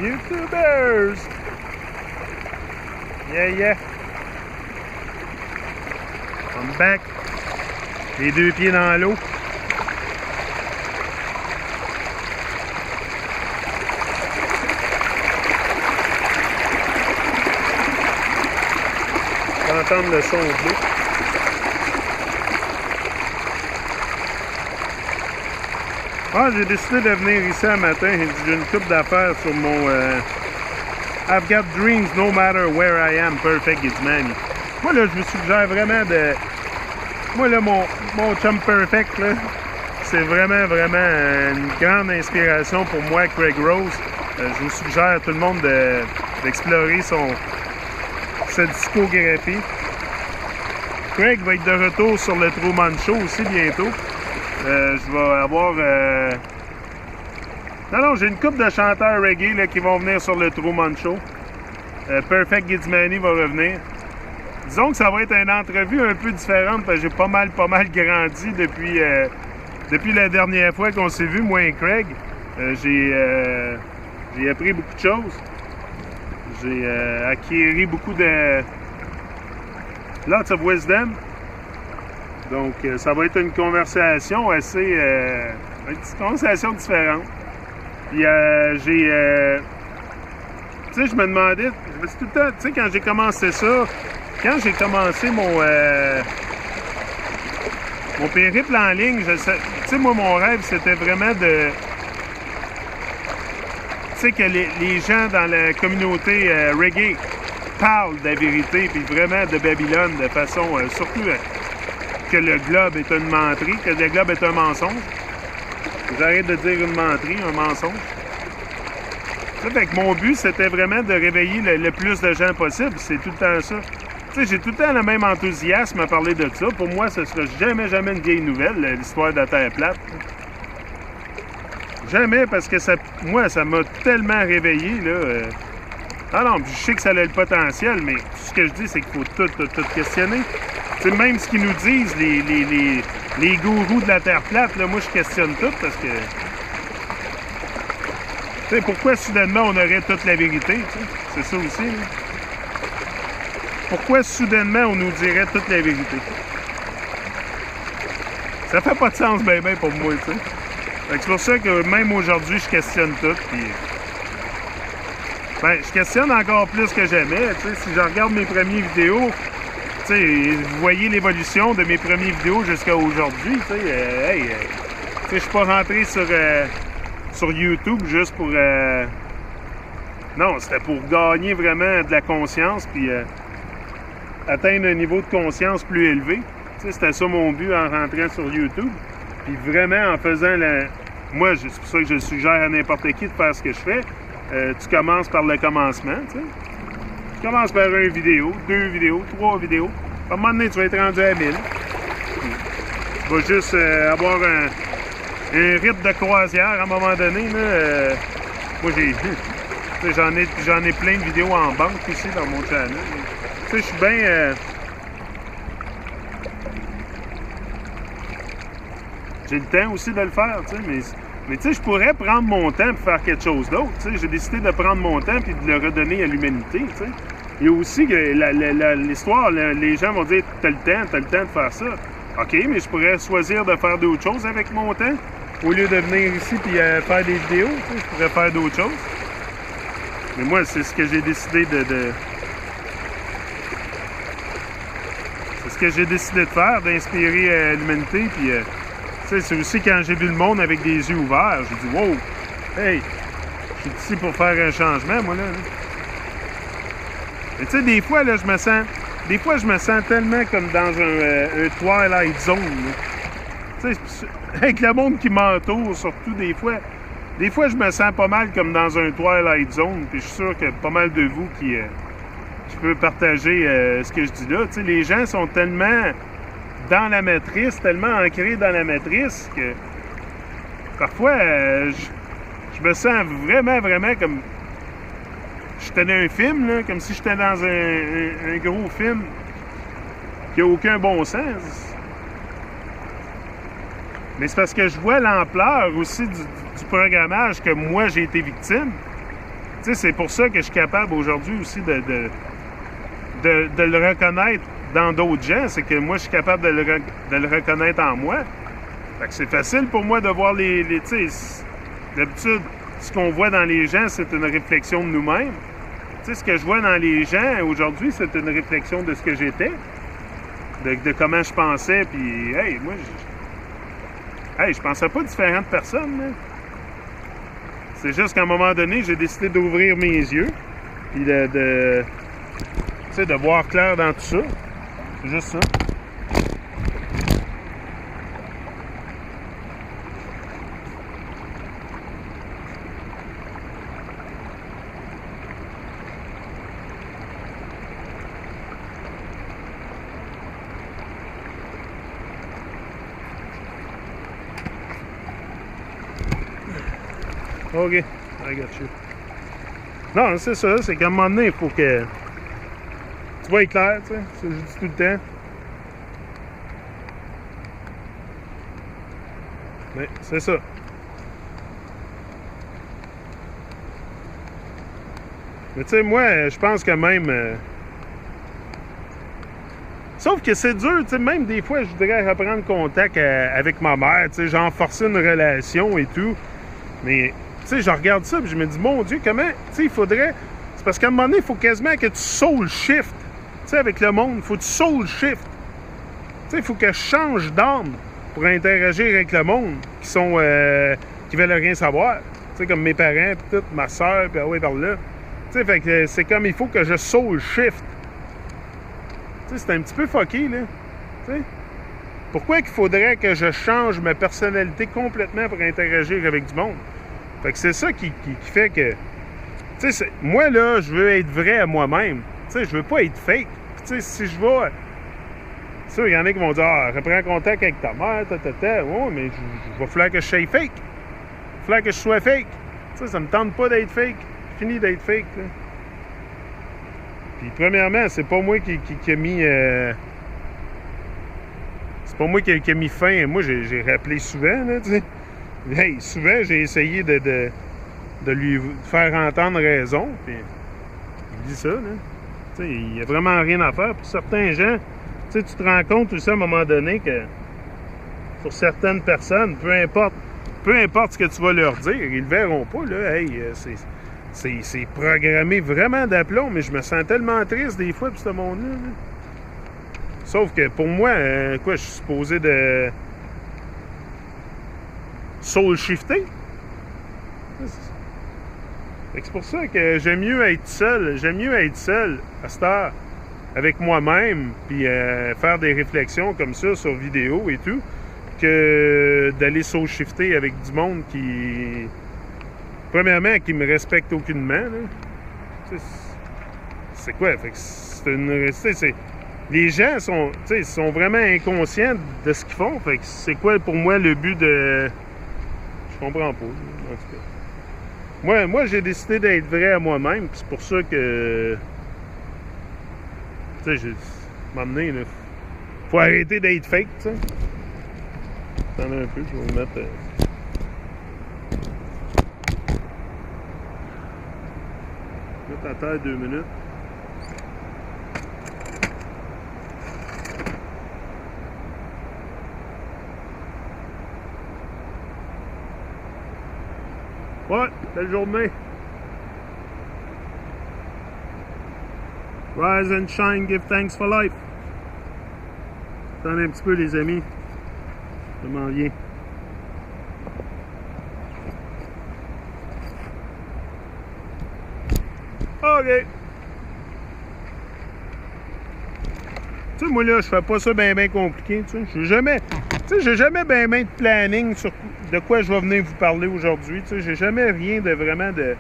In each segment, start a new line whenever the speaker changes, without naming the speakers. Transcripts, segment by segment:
YouTubers! Yeah! I'm back. Les deux pieds dans l'eau. On va entendre le son de l'eau. Ah, j'ai décidé de venir ici un matin. J'ai une coupe d'affaires sur mon I've got dreams no matter where I am, Perfect Gizmani. Moi là, je vous suggère vraiment de... Moi là, mon chum Perfect, là, c'est vraiment une grande inspiration pour moi, Craig Rose. Je vous suggère à tout le monde d'explorer sa discographie. Craig va être de retour sur le Truman Show aussi bientôt. Je vais avoir... Non, j'ai une couple de chanteurs reggae là, qui vont venir sur le Truman Show. Perfect Gizmani va revenir. Disons que ça va être une entrevue un peu différente parce que j'ai pas mal grandi depuis la dernière fois qu'on s'est vu, moi et Craig. J'ai appris beaucoup de choses. J'ai acquis beaucoup de... Lots of wisdom. Donc, ça va être une conversation assez... une petite conversation différente. Puis, tu sais, je me demandais... Je me suis tout le temps... Tu sais, quand j'ai commencé ça... Quand j'ai commencé mon périple en ligne, tu sais, moi, mon rêve, c'était vraiment de... Tu sais, que les gens dans la communauté reggae parlent de la vérité, puis vraiment de Babylone, de façon... surtout que le globe est une menterie, que le globe est un mensonge. J'arrête de dire une menterie, un mensonge. Ça fait que mon but, c'était vraiment de réveiller le plus de gens possible. C'est tout le temps ça. Tu sais, j'ai tout le temps le même enthousiasme à parler de ça. Pour moi, ce sera jamais une vieille nouvelle, l'histoire de la Terre plate. Jamais, parce que moi, ça m'a tellement réveillé, là. Ah non, je sais que ça a le potentiel, mais ce que je dis, c'est qu'il faut tout questionner. Tu sais, même ce qu'ils nous disent, les gourous de la Terre plate, là, moi, je questionne tout, parce que... Tu sais, pourquoi, soudainement, on aurait toute la vérité, tu sais? C'est ça aussi, là. Pourquoi soudainement on nous dirait toute la vérité? Ça fait pas de sens ben pour moi, tu sais. C'est pour ça que même aujourd'hui, je questionne tout. Puis... Ben, je questionne encore plus que jamais. Tu sais, si je regarde mes premières vidéos, tu sais, vous voyez l'évolution de mes premières vidéos jusqu'à aujourd'hui. Tu sais, je suis pas rentré sur YouTube juste pour... Non, c'était pour gagner vraiment de la conscience, puis... atteindre un niveau de conscience plus élevé. Tu sais, c'était ça mon but en rentrant sur YouTube. Puis vraiment en faisant la... Moi, c'est pour ça que je suggère à n'importe qui de faire ce que je fais. Tu commences par le commencement, tu sais. Tu commences par une vidéo, 2 vidéos, 3 vidéos. À un moment donné, tu vas être rendu à 1000. Tu vas juste avoir un rythme de croisière à un moment donné. Là, moi, j'en ai plein de vidéos en banque ici dans mon channel. Tu sais, je suis bien... J'ai le temps aussi de le faire, tu sais, mais tu sais, je pourrais prendre mon temps pour faire quelque chose d'autre, tu sais. J'ai décidé de prendre mon temps et de le redonner à l'humanité, tu sais. Il y a aussi l'histoire, les gens vont dire « t'as le temps de faire ça ». OK, mais je pourrais choisir de faire d'autres choses avec mon temps, au lieu de venir ici et faire des vidéos, tu sais, je pourrais faire d'autres choses. Mais moi, c'est ce que j'ai décidé C'est ce que j'ai décidé de faire, d'inspirer l'humanité. Puis, tu sais, c'est aussi quand j'ai vu le monde avec des yeux ouverts, j'ai dit, wow, hey, je suis ici pour faire un changement, moi, là. Mais tu sais, des fois, là, je me sens tellement comme dans un Twilight Zone, tu sais, avec le monde qui m'entoure, surtout, des fois, je me sens pas mal comme dans un Twilight Zone, puis je suis sûr qu'il y a pas mal de vous qui peut partager ce que je dis là. Tu sais, les gens sont tellement dans la matrice, tellement ancrés dans la matrice que parfois, je me sens vraiment comme... J'étais dans un film, là, comme si j'étais dans un gros film qui n'a aucun bon sens. Mais c'est parce que je vois l'ampleur aussi du programmage que moi, j'ai été victime. sais, c'est pour ça que je suis capable aujourd'hui aussi de le reconnaître dans d'autres gens. C'est que moi, je suis capable de le reconnaître en moi. Fait que c'est facile pour moi de voir tu sais, d'habitude, ce qu'on voit dans les gens, c'est une réflexion de nous-mêmes. Tu sais, ce que je vois dans les gens aujourd'hui, c'est une réflexion de ce que j'étais, de comment je pensais, puis hey, moi, je pensais pas différent de personne, là. C'est juste qu'à un moment donné, j'ai décidé d'ouvrir mes yeux, puis tu sais, de voir clair dans tout ça. C'est juste ça. OK, I got you. Non, c'est ça, c'est qu'à un moment donné, il faut que tu vois clair, tu sais, c'est que je dis tout le temps. Mais c'est ça. Mais tu sais, moi, je pense que même... Sauf que c'est dur, tu sais, même des fois, je voudrais reprendre contact avec ma mère, tu sais, genre forcer une relation et tout. Mais... Tu sais, je regarde ça et je me dis, mon Dieu, comment... Tu sais, il faudrait... C'est parce qu'à un moment donné, il faut quasiment que tu soul shift. Tu sais, avec le monde, il faut que tu soul shift. Tu sais, il faut que je change d'âme pour interagir avec le monde qui veulent rien savoir. Tu sais, comme mes parents, puis tout, ma soeur, puis ah ouais, par là. Tu sais, fait que c'est comme, il faut que je soul shift. Tu sais, c'est un petit peu fucké, là. Tu sais? Pourquoi qu'il faudrait que je change ma personnalité complètement pour interagir avec du monde? Fait que c'est ça qui fait que... Tu sais, moi, là, je veux être vrai à moi-même. Tu sais, je veux pas être fake. Tu sais, si je vais... Tu sais, il y en a qui vont dire, ah, reprends contact avec ta mère, Ouais, mais il va falloir que je sois fake. Il va falloir que je sois fake. Tu sais, ça me tente pas d'être fake. Fini d'être fake, là. Puis, premièrement, c'est pas moi qui a mis... C'est pas moi qui a mis fin. Moi, j'ai rappelé souvent, là, tu sais. Hey, souvent, j'ai essayé de lui faire entendre raison, puis il dit ça, là. Tu sais, il n'y a vraiment rien à faire. Pour certains gens, tu sais, tu te rends compte aussi à un moment donné que sur certaines personnes, peu importe ce que tu vas leur dire, ils le verront pas, là. Hey, c'est programmé vraiment d'aplomb, mais je me sens tellement triste des fois pour ce monde-là, là. Sauf que pour moi, je suis supposé de soul shifter. C'est pour ça que j'aime mieux être seul à cette heure avec moi-même, puis faire des réflexions comme ça sur vidéo et tout, que d'aller soul shifter avec du monde qui, premièrement, qui me respecte aucunement, là. C'est quoi? Fait que c'est une... Les gens sont vraiment inconscients de ce qu'ils font. Fait que c'est quoi pour moi le but de... Je comprends pas, en tout cas. Moi j'ai décidé d'être vrai à moi-même, puis c'est pour ça que... Tu sais, j'ai m'emmener, là. Faut arrêter d'être fake, tu sais. Attendez un peu, je vais vous mettre... mettre à terre 2 minutes. Ouais, belle journée. Rise and shine, give thanks for life. Attendez un petit peu, les amis. Je m'en viens. OK. Tu sais, moi, là, je fais pas ça bien compliqué, tu sais. J'ai jamais bien de planning sur de quoi je vais venir vous parler aujourd'hui. Tu sais, j'ai jamais rien de vraiment de...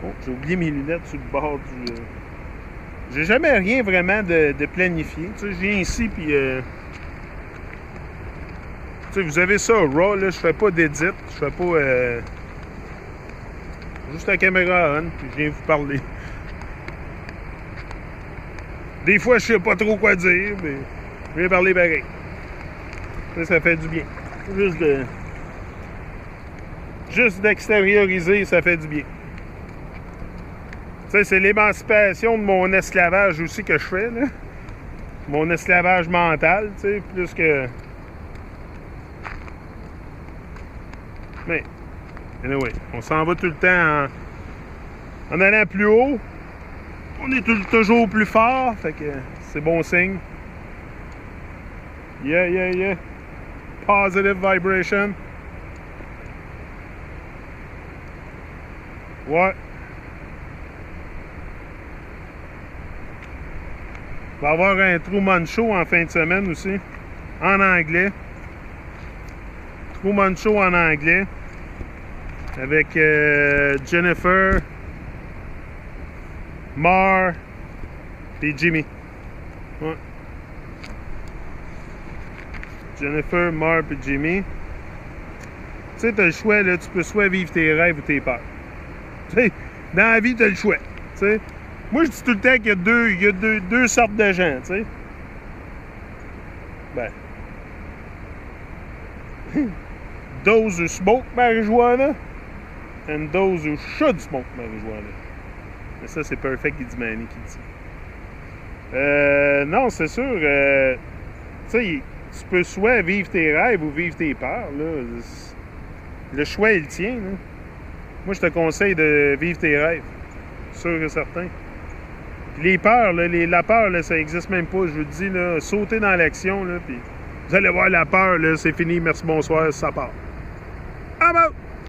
Oh, j'ai oublié mes lunettes sur le bord du... J'ai jamais rien vraiment de planifié. Tu sais, je viens ici, puis... Tu sais, vous avez ça, raw, là, je fais pas d'édit, je fais pas... Juste la caméra on, puis je viens vous parler. Des fois, je sais pas trop quoi dire, mais je viens parler pareil. Ça fait du bien. Juste de... Juste d'extérioriser, ça fait du bien. Tu sais, c'est l'émancipation de mon esclavage aussi que je fais, là. Mon esclavage mental, tu sais, plus que... Mais, anyway, on s'en va tout le temps en allant plus haut. On est toujours plus fort, fait que c'est bon signe. Yeah, yeah, yeah. Positive vibration. Ouais. Il va y avoir un Truman Show en fin de semaine aussi, en anglais. Truman Show en anglais. Avec Jennifer, Mar et Jimmy. Ouais. Jennifer, Mar et Jimmy. Tu sais, t'as le choix, là, tu peux soit vivre tes rêves ou tes peurs. Tu sais, dans la vie, t'as le choix. Tu sais. Moi, je dis tout le temps qu'il y a deux sortes de gens, tu sais. Ben. Those who smoke marijuana and those who should smoke marijuana. Mais ça, c'est Perfect Guidimani qui dit. Non, c'est sûr. Tu sais, tu peux soit vivre tes rêves ou vivre tes peurs, là. Le choix, il tient, là. Moi, je te conseille de vivre tes rêves. Sûr et certain. Puis les peurs, là, la peur, là, ça n'existe même pas. Je vous dis, là, sautez dans l'action, là, puis vous allez voir la peur, là, c'est fini, merci, bonsoir, ça part. I'm out!